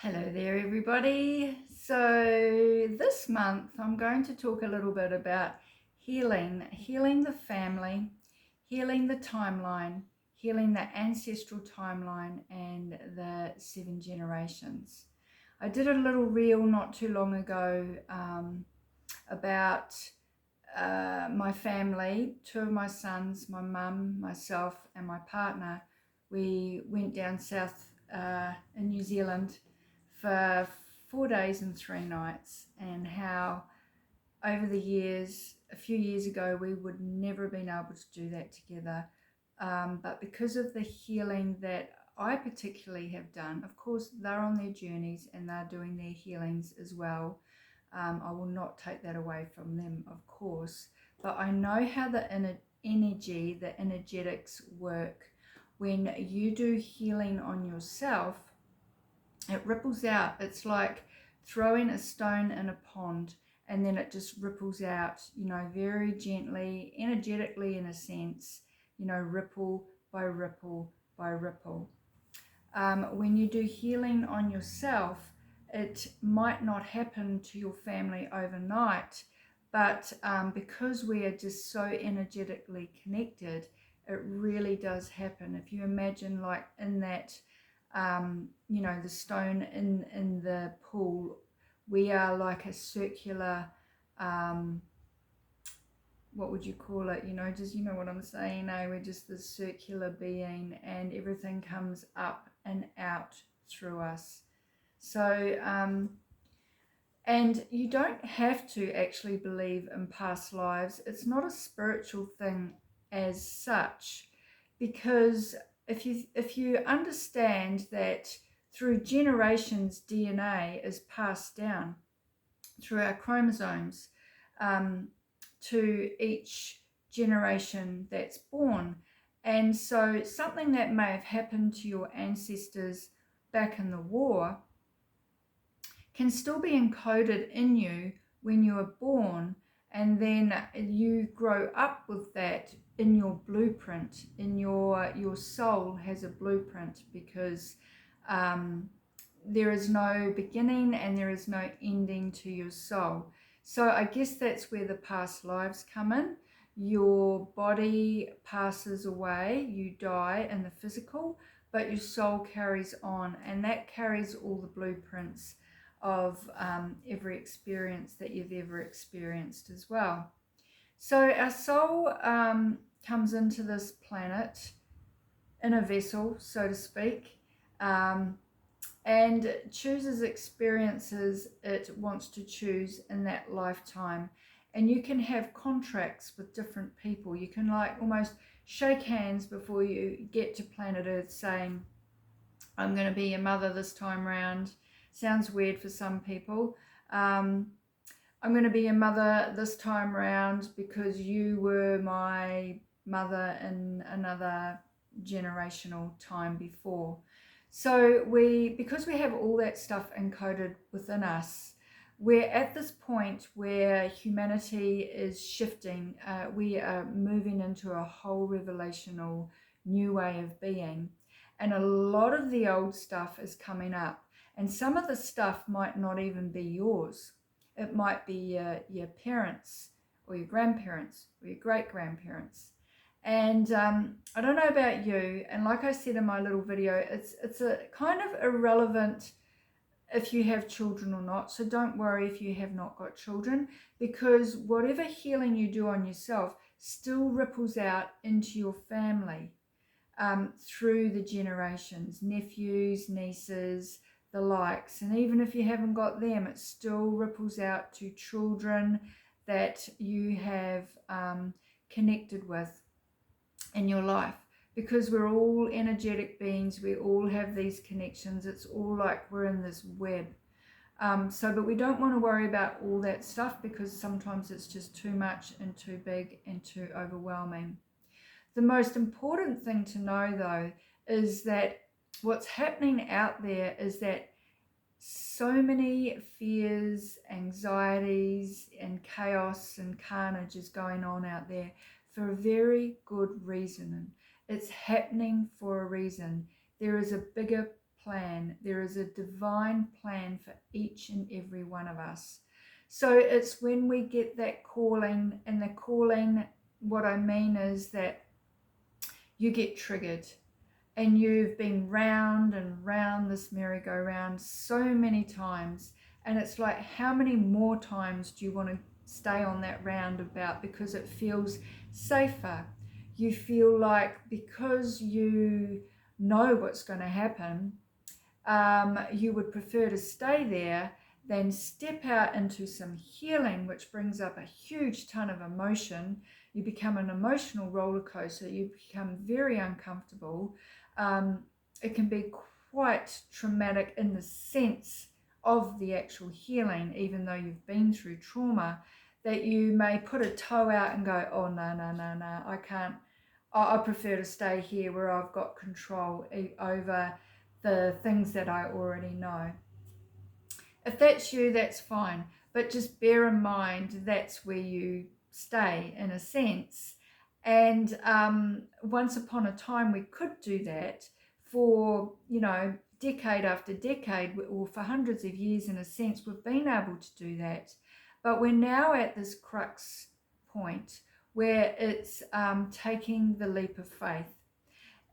Hello there, everybody. So this month I'm going to talk a little bit about healing the family, healing the timeline, healing the ancestral timeline, and the 7 generations. I did a little reel not too long ago about my family, 2 of my sons, my mum, myself, and my partner. We went down south in New Zealand for 4 days and 3 nights, and how over the years, a few years ago, we would never have been able to do that together. But because of the healing that I particularly have done, of course, they're on their journeys and they're doing their healings as well. I will not take that away from them, of course, but I know how the energy, the energetics work. When you do healing on yourself, it ripples out. It's like throwing a stone in a pond, and then it just ripples out, very gently, energetically in a sense, ripple by ripple by ripple. When you do healing on yourself, it might not happen to your family overnight, but because we are just so energetically connected, it really does happen. If you imagine, like in that, the stone in the pool, we are like a circular, what would you call it? Just, what I'm saying. We're just this circular being, and everything comes up and out through us. So, and you don't have to actually believe in past lives. It's not a spiritual thing as such, because if you understand that through generations, DNA is passed down through our chromosomes to each generation that's born. And so something that may have happened to your ancestors back in the war can still be encoded in you when you were born, and then you grow up with that in your blueprint. In your soul has a blueprint, because there is no beginning and there is no ending to your soul. So I guess that's where the past lives come in. Your body passes away, you die in the physical, but your soul carries on, and that carries all the blueprints of every experience that you've ever experienced as well. So our soul comes into this planet in a vessel, so to speak, and chooses experiences it wants to choose in that lifetime. And you can have contracts with different people. You can like almost shake hands before you get to planet Earth, saying, I'm going to be your mother this time round. Sounds weird for some people. I'm going to be your mother this time round because you were my mother in another generational time before. So because we have all that stuff encoded within us, we're at this point where humanity is shifting. We are moving into a whole revelational new way of being. And a lot of the old stuff is coming up. And some of the stuff might not even be yours. It might be your parents or your grandparents or your great-grandparents. And I don't know about you, and like I said in my little video, it's a kind of irrelevant if you have children or not. So don't worry if you have not got children, because whatever healing you do on yourself still ripples out into your family through the generations, nephews, nieces, the likes. And even if you haven't got them, it still ripples out to children that you have connected with in your life, because we're all energetic beings. We all have these connections. It's all like we're in this web. But we don't want to worry about all that stuff, because sometimes it's just too much and too big and too overwhelming. The most important thing to know, though, is that what's happening out there is that so many fears, anxieties, and chaos and carnage is going on out there for a very good reason. It's happening for a reason. There is a bigger plan. There is a divine plan for each and every one of us. So it's when we get that calling, and the calling, what I mean is that you get triggered and you've been round and round this merry-go-round so many times, and it's like, how many more times do you want to stay on that roundabout? Because it feels safer. You feel like, because you know what's going to happen, you would prefer to stay there than step out into some healing, which brings up a huge ton of emotion. You become an emotional roller coaster. You become very uncomfortable. It can be quite traumatic in the sense of the actual healing, even though you've been through trauma, that you may put a toe out and go, oh, no, no, no, no, I can't. I prefer to stay here where I've got control over the things that I already know. If that's you, that's fine. But just bear in mind, that's where you stay in a sense. And once upon a time, we could do that for, decade after decade, or for hundreds of years in a sense, we've been able to do that. But we're now at this crux point where it's taking the leap of faith.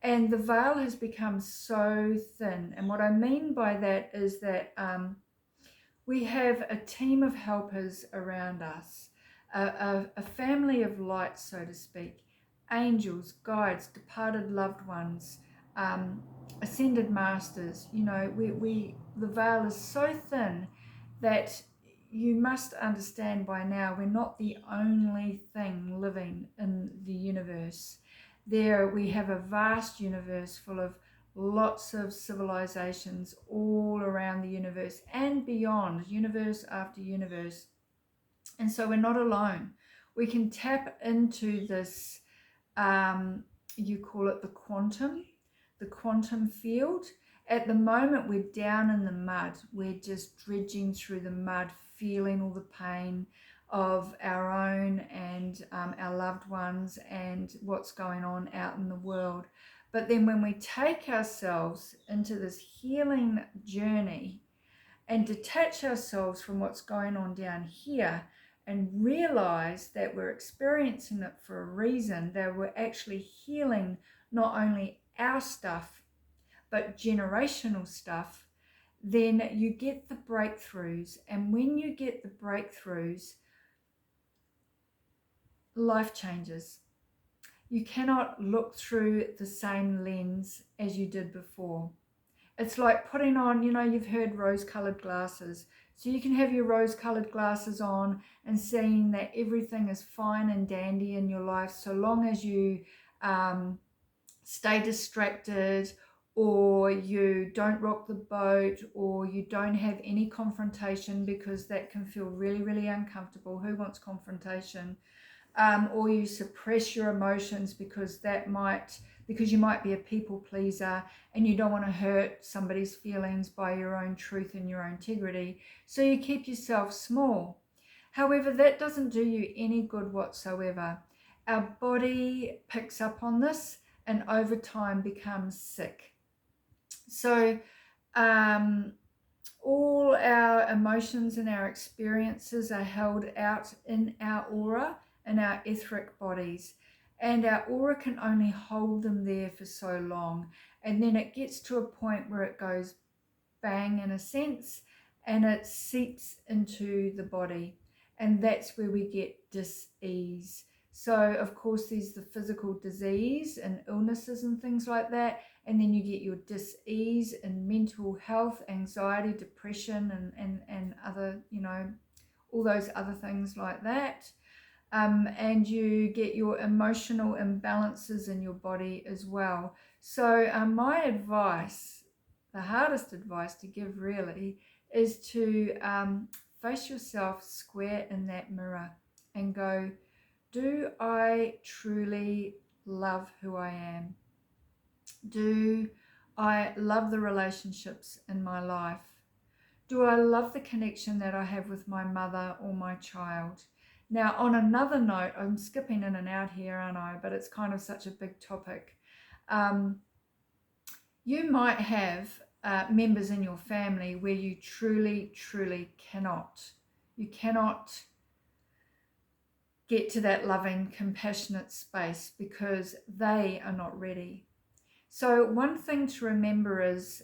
And the veil has become so thin. And what I mean by that is that we have a team of helpers around us, a family of light, so to speak, angels, guides, departed loved ones, ascended masters. The veil is so thin that you must understand by now we're not the only thing living in the universe. There we have a vast universe full of lots of civilizations all around the universe and beyond, universe after universe. And so we're not alone. We can tap into this, you call it the quantum field. At the moment, we're down in the mud. We're just dredging through the mud, feeling all the pain of our own and our loved ones and what's going on out in the world. But then when we take ourselves into this healing journey and detach ourselves from what's going on down here and realize that we're experiencing it for a reason, that we're actually healing not only our stuff, but generational stuff, then you get the breakthroughs. And when you get the breakthroughs, life changes. You cannot look through the same lens as you did before. It's like putting on, you've heard rose-colored glasses. So you can have your rose-colored glasses on and seeing that everything is fine and dandy in your life, so long as you stay distracted, or you don't rock the boat, or you don't have any confrontation, because that can feel really, really uncomfortable. Who wants confrontation? Or you suppress your emotions because you might be a people pleaser and you don't want to hurt somebody's feelings by your own truth and your own integrity. So you keep yourself small. However, that doesn't do you any good whatsoever. Our body picks up on this and over time becomes sick. So all our emotions and our experiences are held out in our aura, in our etheric bodies, and our aura can only hold them there for so long, and then it gets to a point where it goes bang in a sense, and it seeps into the body, and that's where we get dis-ease. So of course there's the physical disease and illnesses and things like that, and then you get your dis-ease in mental health, anxiety, depression, and other, all those other things like that. And you get your emotional imbalances in your body as well. So my advice, the hardest advice to give really, is to face yourself square in that mirror and go, do I truly love who I am? Do I love the relationships in my life? Do I love the connection that I have with my mother or my child? Now, on another note, I'm skipping in and out here, aren't I? But it's kind of such a big topic. You might have members in your family where you truly, truly cannot. You cannot get to that loving, compassionate space because they are not ready. So one thing to remember is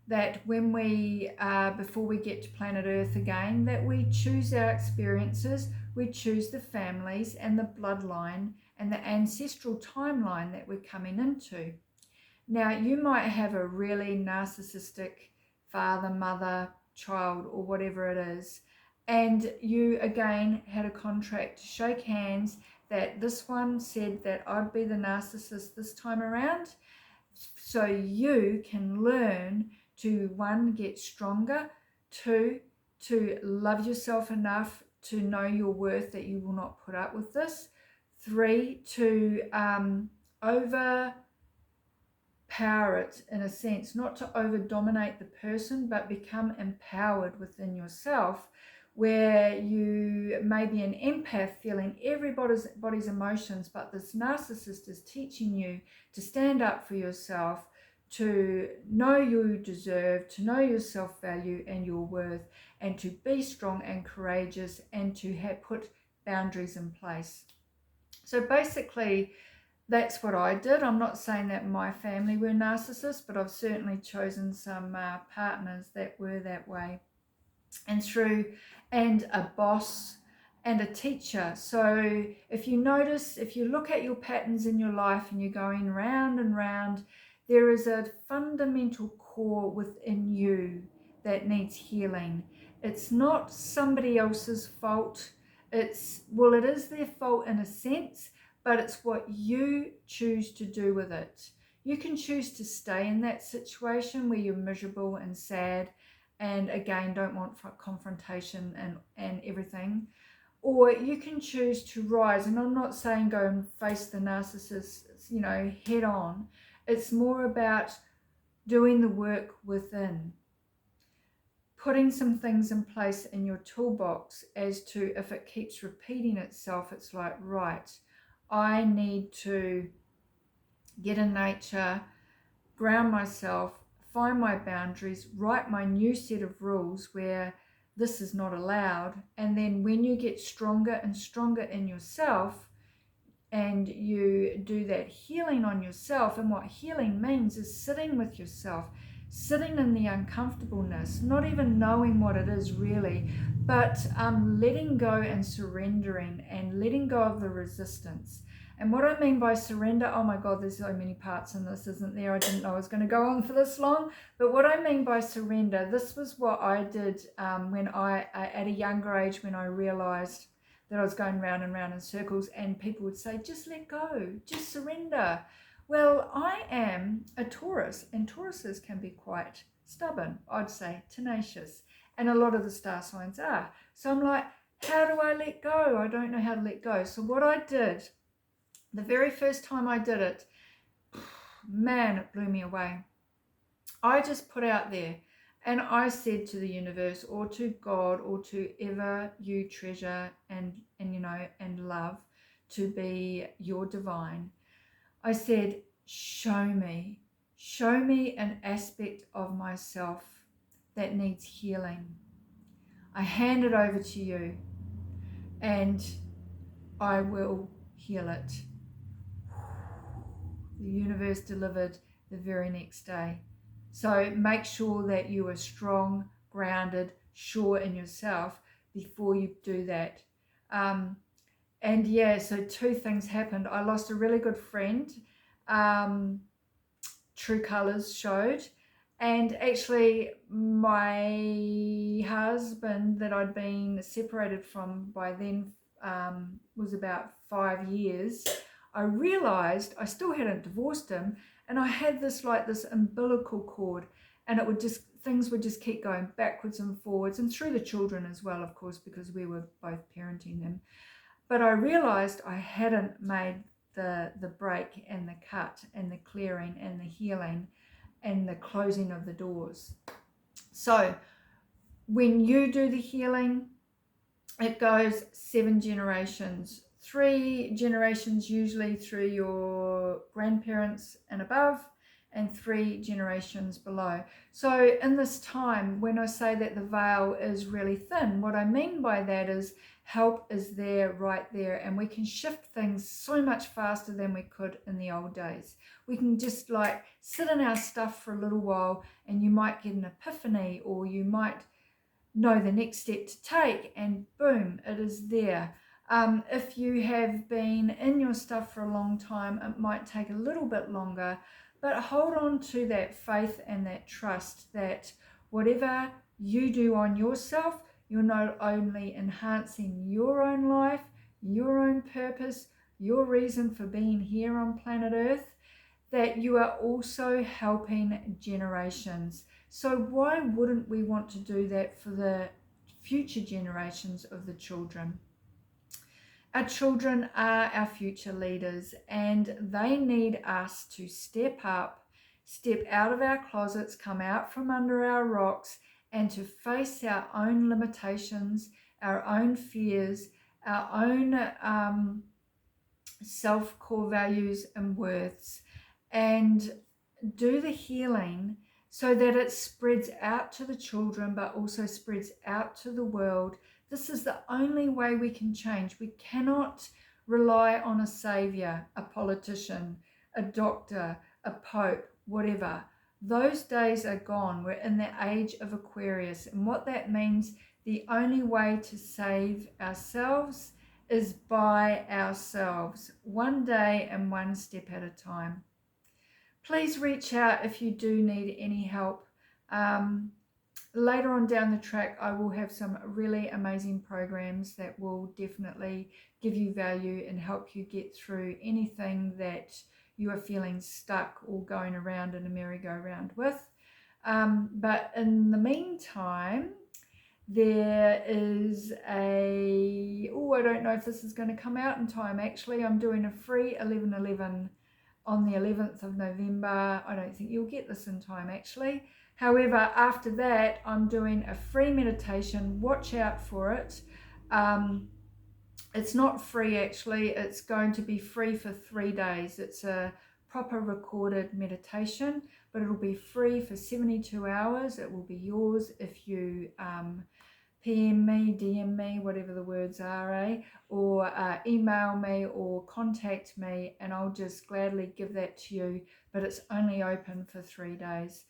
that when we, before we get to planet Earth again, that we choose our experiences, we choose the families and the bloodline and the ancestral timeline that we're coming into. Now, you might have a really narcissistic father, mother, child, or whatever it is, and you again had a contract to shake hands that this one said that I'd be the narcissist this time around, so you can learn to, one, get stronger, two, to love yourself enough to know your worth, that you will not put up with this, three, to overpower it in a sense, not to over dominate the person, but become empowered within yourself, where you may be an empath feeling everybody's emotions, but this narcissist is teaching you to stand up for yourself, to know you deserve, to know your self-value and your worth, and to be strong and courageous, and to put boundaries in place. So basically, that's what I did. I'm not saying that my family were narcissists, but I've certainly chosen some partners that were that way. And a boss and a teacher. So if you notice, if you look at your patterns in your life and you're going round and round, there is a fundamental core within you that needs healing. It's not somebody else's fault. It is their fault in a sense, but it's what you choose to do with it. You can choose to stay in that situation where you're miserable and sad, and again don't want confrontation and everything, or you can choose to rise. And I'm not saying go and face the narcissist, head on. It's more about doing the work within, putting some things in place in your toolbox as to, if it keeps repeating itself, it's like, right, I need to get in nature, ground myself, find my boundaries, write my new set of rules where this is not allowed. And then when you get stronger and stronger in yourself, and you do that healing on yourself, and what healing means is sitting with yourself, sitting in the uncomfortableness, not even knowing what it is really, but letting go and surrendering and letting go of the resistance. And what I mean by surrender, oh my God, there's so many parts in this, isn't there? I didn't know I was going to go on for this long. But what I mean by surrender, this was what I did when at a younger age, when I realized that I was going round and round in circles, and people would say, just let go, just surrender. Well, I am a Taurus, and Tauruses can be quite stubborn, I'd say, tenacious. And a lot of the star signs are. So I'm like, how do I let go? I don't know how to let go. So what I did, the very first time I did it, man, it blew me away. I just put out there, and I said to the universe, or to God, or to ever you treasure and love to be your divine, I said, show me an aspect of myself that needs healing. I hand it over to you, and I will heal it. The universe delivered the very next day. So make sure that you are strong, grounded, sure in yourself before you do that. And yeah, so two things happened. I lost a really good friend. True Colors showed. And actually my husband that I'd been separated from by then was about 5 years. I realized I still hadn't divorced him, and I had this umbilical cord, and things would just keep going backwards and forwards, and through the children as well, of course, because we were both parenting them. But I realized I hadn't made the break and the cut and the clearing and the healing and the closing of the doors. So when you do the healing, it goes 7 generations, 3 generations usually through your grandparents and above, and 3 generations below. So in this time, when I say that the veil is really thin, what I mean by that is help is there, right there, and we can shift things so much faster than we could in the old days. We can just like sit in our stuff for a little while, and you might get an epiphany, or you might know the next step to take, and boom, it is there. If you have been in your stuff for a long time, it might take a little bit longer, but hold on to that faith and that trust that whatever you do on yourself, you're not only enhancing your own life, your own purpose, your reason for being here on planet Earth, that you are also helping generations. So why wouldn't we want to do that for the future generations of the children? Our children are our future leaders, and they need us to step up, step out of our closets, come out from under our rocks, and to face our own limitations, our own fears, our own self-core values and worths, and do the healing so that it spreads out to the children, but also spreads out to the world. This is the only way we can change. We cannot rely on a savior, a politician, a doctor, a pope, whatever. Those days are gone. We're in the age of Aquarius. And what that means, the only way to save ourselves is by ourselves, one day and one step at a time. Please reach out if you do need any help. Later on down the track, I will have some really amazing programs that will definitely give you value and help you get through anything that you are feeling stuck or going around in a merry-go-round with. But in the meantime, there is I don't know if this is going to come out in time. Actually, I'm doing a free 11/11 on the 11th of November. I don't think you'll get this in time, actually. However, after that, I'm doing a free meditation. Watch out for it. It's not free, actually. It's going to be free for 3 days. It's a proper recorded meditation, but it'll be free for 72 hours. It will be yours if you PM me, DM me, whatever the words are, or email me or contact me, and I'll just gladly give that to you, but it's only open for 3 days.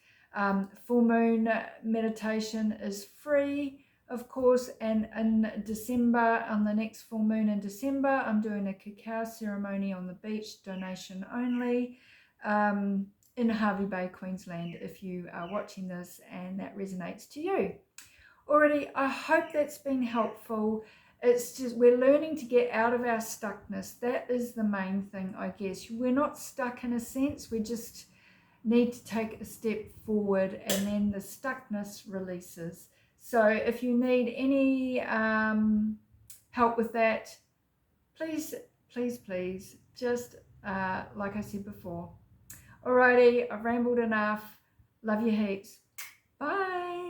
Full moon meditation is free, of course, and in December, on the next full moon in December, I'm doing a cacao ceremony on the beach, donation only, in Hervey Bay, Queensland, if you are watching this and that resonates to you. Alrighty, I hope that's been helpful. It's just we're learning to get out of our stuckness. That is the main thing, I guess. We're not stuck in a sense. We just need to take a step forward, and then the stuckness releases. So if you need any help with that, please, just like I said before. Alrighty, I've rambled enough. Love you heaps. Bye.